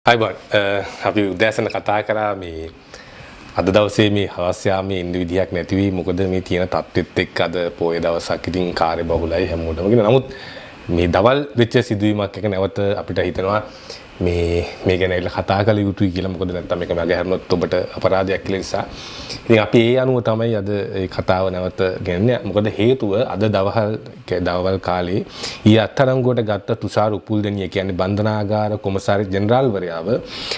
අයිබෝන් අපි උදෑසන කතා කරා මේ අද දවසේ මේ හවස් යාමේ ඉන්න විදියක් නැති වී මොකද මේ තියෙන තත්ත්වෙත් එක්ක අද පොයේ දවසක් ඉතින් කාර්ය බහුලයි හැමෝටම කියන නමුත් මේ දවල් වෙච්ච සිදුවීමක් එක නැවත අපිට හිතනවා මේ ගැන කතා කළ යුතුයි කියලා මොකද නැත්නම් මේක මගේ හැරුණොත් ඔබට අපරාධයක් කියලා නිසා ඉතින් අපි ඒ අනුව තමයි අද මේ කතාව නැවත ගෙන්නේ මොකද හේතුව අද දවල් කාලේ ඊ අත්අඩංගුවට ගත්ත තුෂාර උපුල්දෙනිය කියන්නේ බන්ධනාගාර කොමසාරි ජෙනරාල්වරයාව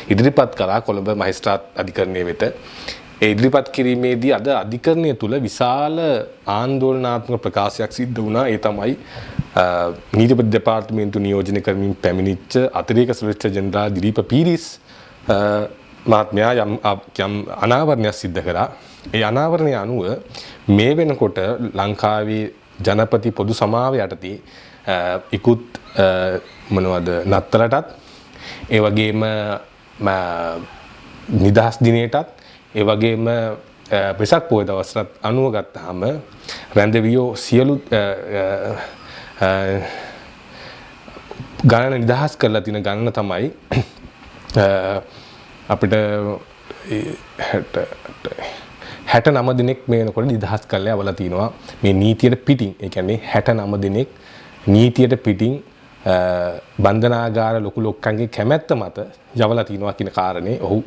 ඉදිරිපත් කළා කොළඹ මහේස්ත්‍රාත් අධිකරණය වෙත ඒ ඉදිරිපත් කිරීමේදී අද අධිකරණය තුල විශාල ආందోලනාත්මක ප්‍රකාශයක් සිද්ධ වුණා ඒ තමයි නීතිපති දෙපාර්තමේන්තු නියෝජනය කරමින් පැමිණිච්ච අතිරේක සොලිසිටර් ජෙනරාල් දිලීප පීරිස් මහත්මයා යම් අනාවරණයක් සිද්ධ කරා. ඒ අනාවරණය අනුව මේ වෙනකොට ලංකාවේ ජනපති පොදු සමාව යටතේ ඉක්ුත් මොනවද නත්තලටත් ඒ වගේම නිදහස් දිනයටත් ඒ වගේම වෙසක් පොය දවසට අනුව ගත්තාම රැඳවියෝ සියලු ගණන නිදහස් කරලා තියෙන ගණන තමයි අපිට 69 දිනක් මේ වෙනකොට නිදහස් කරලා අවලා තිනවා මේ නීතියට පිටින් ඒ කියන්නේ 69 දිනක් නීතියට පිටින් බන්ධනාගාර ලොකු ලොක්කන්ගේ කැමැත්ත මත යවලා තිනවා කියන කාරණේ ඔහු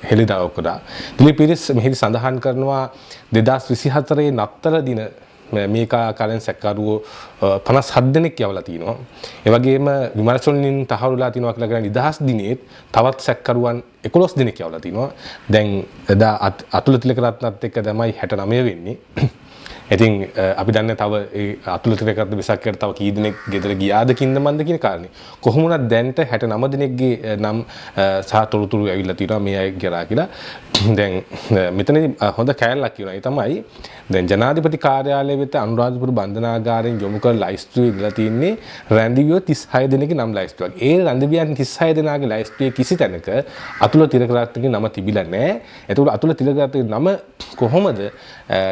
හෙළිදරව් කළා. දිලීප් පීරිස් මෙහිදී සඳහන් කරනවා 2024 නත්තල දින මේක කාලෙන් සැකකරුවෝ 57 දෙනෙක් යවලා තිනවා. ඒ වගේම විමර්ශන වලින් තහවුරුලා තිනවා කියලා කියන නිදහස් දිනේත් තවත් සැකකරුවන් 11 දෙනෙක් යවලා තිනවා. දැන් එදා අතුල තිලකරත්නත් එක්ක තමයි 69 වෙන්නේ. ඉතින් අපි දන්නේ තව ඒ අතුල තිලකරත්න විසක්කයට තව කී දෙනෙක් ගෙදර ගියාද කින්ද මන්ද කියන කාරණේ. කොහොම වුණත් දැන්ට 69 දෙනෙක්ගේ නම් සහ තොරතුරු ඇවිල්ලා තිනවා මේ අය කරා කියලා. දැන් මෙතනදී හොඳ කෑල්ලක් කියනවා. ඒ තමයි දැන් ජනාධිපති කාර්යාලය වෙත අනුරාධපුර බන්ධනාගාරයෙන් යොමු කර ලයිස්තුවේ ඉඳලා තින්නේ රැඳවියෝ 36 දෙනෙක්ගේ නම් ලයිස්තුවක්. ඒ රැඳවියන් 36 දෙනාගේ ලයිස්තුවේ කිසි තැනක අතුල තිලකරත්නගේ නම තිබිලා නැහැ. එතකොට අතුල තිලකරත්නගේ නම කොහොමද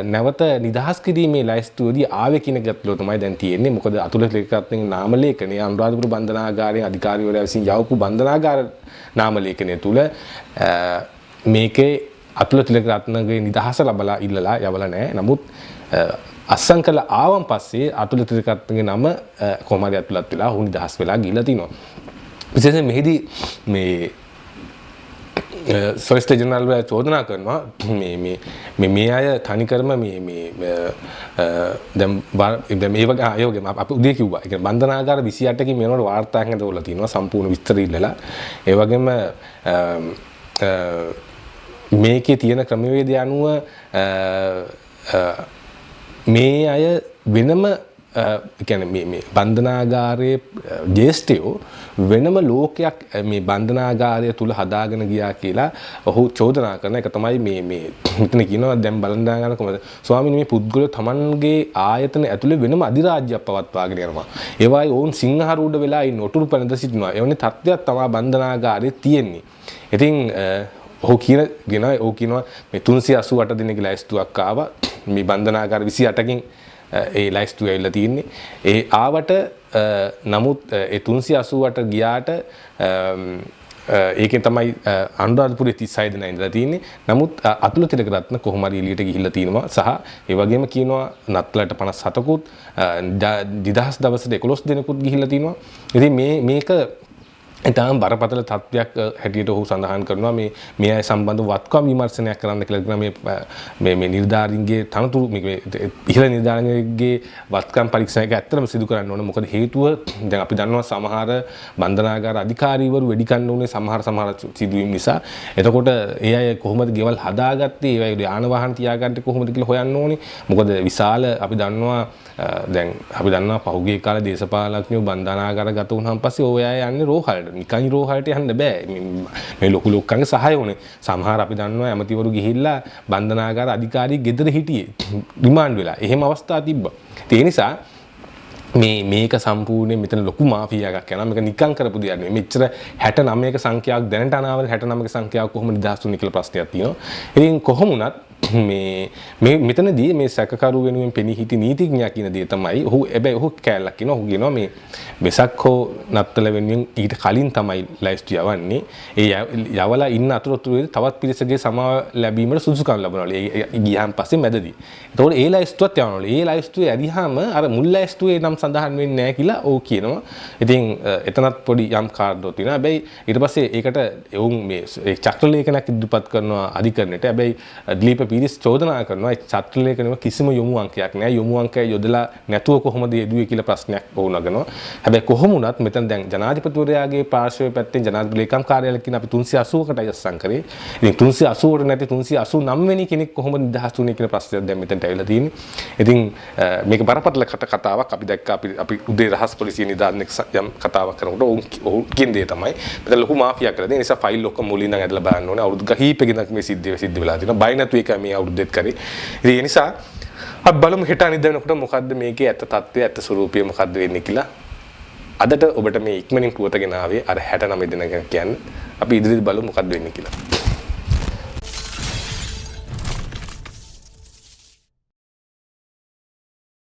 නැවත නිදහස් කිරීමේ ලයිස්තුවේදී ආවේ කියන ගැටලුව තමයි දැන් තියෙන්නේ. මොකද අතුල තිලකරත්නගේ නාම ලේඛනය අනුරාධපුර බන්ධනාගාරයේ අධිකාරිවරයා විසින් යවපු බන්ධනාගාර නාම ලේඛනය තුල මේකේ අතුල තිලකරත්නගේ නිදහස ලබලා ඉල්ලලා යවලා නැහැ. නමුත් අස්සම් කළ ආවන් පස්සේ අතුල තිලකරත්නගේ නම කොහොම හරි අතුලත් වෙලා ඔහු නිදහස් වෙලා ගිහිල්ලා තිනවා. විශේෂයෙන් මෙහිදී මේ සොලිසිටර් ජෙනරාල් චෝදනා කරනවා මේ අය තනිකරම දැන් මේ වගේ අපි උදේ කිව්වා. ඒ කියන්නේ බන්ධනාගාර 28කින් මේනවල වාර්තා හඳවලා තිනවා සම්පූර්ණ විස්තර ඉල්ලලා. ඒ වගේම මේකේ තියෙන ක්‍රමවේදය අනුව මේ අය වෙනම කියන්නේ මේ බන්ධනාගාරයේ ජේෂ්ඨයෝ වෙනම ලෝකයක් මේ බන්ධනාගාරය තුල හදාගෙන ගියා කියලා ඔහු චෝදනා කරන එක තමයි මේ මෙතන කියනවා දැන් බන්ධනාගාර කොහමද ස්වාමීනි මේ පුද්ගලයෝ Tamanගේ ආයතන ඇතුලේ වෙනම අධිරාජ්‍යයක් පවත්වාගෙන යනවා. ඒවායි ඔවුන් සිංහාරූඪ වෙලා ඉන්න ඔටුරු පැනද සිටිනවා. එවැනි තත්ත්වයක් තමයි බන්ධනාගාරයේ තියෙන්නේ. ඉතින් ඔහු කියනවා මේ 388 දිනක ලයිස්තුවක් ආවා මේ බන්ධනාගාර 28කින් ඒ ලයිස්තුව ඇවිල්ලා තියෙන්නේ ඒ ආවට නමුත් ඒ 388 ගියාට ඒකෙන් තමයි අනුරාධපුරයේ 36 දෙනා ඉඳලා තියෙන්නේ නමුත් අතුල තිලකරත්න කොහොම හරි එළියට ගිහිල්ලා තිනවා සහ ඒ වගේම කියනවා නත්ලට 57කුත් නිදහස් දවසට 11 දෙනෙකුත් ගිහිල්ලා තිනවා ඉතින් මේක එතනම් බරපතල තත්ත්වයක් හැටියට ඔහු සඳහන් කරනවා මේ අය සම්බන්ධව වත්කම් විමර්ශනයක් කරන්න කියලා මේ නිලධාරීන්ගේ තනතුරු මේ ඉහළ නිලධාරීන්ගේ වත්කම් පරීක්ෂණයක් ඇත්තටම සිදු කරන්න ඕන මොකද හේතුව දැන් අපි දන්නවා සමහර බන්ධනාගාර අධිකාරීවරු වෙඩි කන්න ඕනේ සමහර සිදුවීම් නිසා එතකොට ඒ අය කොහොමද ගෙවල් හදාගත්තේ ඒ අය යාන වාහන තියාගත්තේ කොහොමද කියලා හොයන්න ඕනේ මොකද විශාල අපි දන්නවා දැන් අපි දන්නවා පහුගිය කාලේ දේශපාලඥයෝ බන්ධනාගාර ගත වුණාන් පස්සේ ඔය අය යන්නේ රෝහලට නිකන් රෝහලට යන්න බෑ මේ ලොකු ලොක්කන්ගේ සහාය ඕනේ සමහර අපි දන්නවා ඇමතිවරු ගිහිල්ලා බන්ධනාගාර අධිකාරී ගෙදර හිටියේ රිමාන්ඩ් වෙලා එහෙම අවස්ථා තිබ්බා ඒ නිසා මේක සම්පූර්ණයෙන් මෙතන ලොකු මාෆියාවක් යනවා මේක නිකන් කරපු දෙයක් නෙමෙයි මෙච්චර 69ක සංඛ්‍යාවක් දැනට අනාවල 69ක සංඛ්‍යාවක් කොහොම නිදහස් වුනේ කියලා ප්‍රශ්නයක් තියෙනවා ඉතින් කොහොම වුණත් මේ මෙතනදී මේ සැකකරු වෙනුවෙන් පෙනී සිටි නීතිඥයා කියන දේ තමයි ඔහු හැබැයි ඔහු කැලලක් කියනවා ඔහු කියනවා මේ වෙසක් හෝ නත්තල වෙනුවෙන් ඊට කලින් තමයි ලයිස්තු යවන්නේ ඒ යවලා ඉන්න අතරතුරේ තවත් පිරිසගේ සමාව ලැබීමට සුදුසුකම් ලැබනවලු ඒ ගියහන් පස්සේ මැදදී එතකොට ඒ ලයිස්තුවත් යවනවලු ඒ ලයිස්තුවේ ඇදිහාම අර මුල් ලයිස්තුවේ නම් සඳහන් වෙන්නේ නැහැ කියලා ඔහු කියනවා ඉතින් එතනත් පොඩි යම් කාර්යයක් තියෙනවා හැබැයි ඊට පස්සේ ඒකට එවුන් මේ චක්‍රලේඛනයක් ඉදිරිපත් කරනවා අධිකරණයට හැබැයි දීප පීරිස් චෝදනා කරනවා ඒ චක්‍රලේඛනෙම කිසිම යොමු අංකයක් නැහැ යොමු අංකය යොදලා නැතුව කොහොමද යෙදුවේ කියලා ප්‍රශ්නයක් ඔහු නගනවා හැබැයි කොහොම වුණත් මෙතන දැන් ජනාධිපතිවරයාගේ පාර්ශවයේ පැත්තෙන් ජනාධිපති ලේකම් කාර්යාලය කියන අපි 380කටයි අස්සම් කරේ ඉතින් 380ට නැති 389 වෙනි කෙනෙක් කොහොමද නිදහස් වුනේ කියන ප්‍රශ්නයක් දැන් මෙතනට ඇවිල්ලා තියෙන්නේ ඉතින් මේක බරපතල කතාවක් අපි දැක්කා අපි උදේ රහස් පොලිසිය නිදාන්නේ යම් කතාවක් කරනකොට ඔහු කියන දේ තමයි මෙතන ලොකු මාෆියා කරලා තියෙන නිසා ෆයිල් ඔක්කොම මුලින් ඉඳන් ඇදලා බලන්න ඕනේ අවුරුදු ගහීපෙකින් මේ සිද්ධ වෙලා තියෙනවා බය නැතු එක මේ අවුරුද්දෙත් කරේ ඉතින් ඒ නිසා අපි බලමු හෙට අනිද්දා වෙනකොට මොකද්ද මේකේ ඇත්ත තත්ත්වය ඇත්ත ස්වරූපය මොකද්ද වෙන්නේ කියලා අදට ඔබට මේ ඉක්මනින් පුවත ගෙන ආවේ අර 69 දෙනා ගැන කියන්නේ අපි ඉදිරියට බලමු මොකද්ද වෙන්නේ කියලා